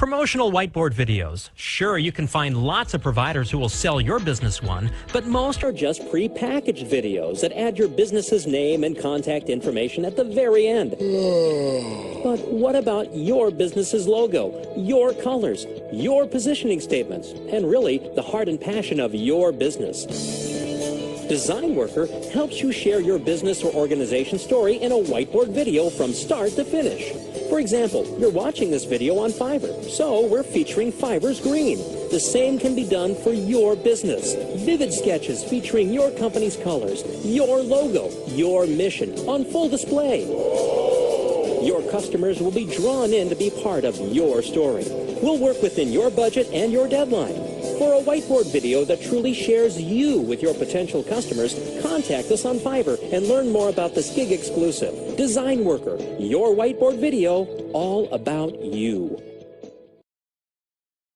Promotional whiteboard videos. Sure, you can find lots of providers who will sell your business one, but most are just pre-packaged videos that add your business's name and contact information at the very end. But what about your business's logo, your colors, your positioning statements, and really the heart and passion of your business? Design Worker helps you share your business or organization story in a whiteboard video from start to finish. For example, you're watching this video on Fiverr, so we're featuring Fiverr's green. The same can be done for your business. Vivid sketches featuring your company's colors, your logo, your mission on full display. Your customers will be drawn in to be part of your story. We'll work within your budget and your deadline. For a whiteboard video that truly shares you with your potential customers, contact us on Fiverr and learn more about this gig exclusive. Design Worker, your whiteboard video, all about you.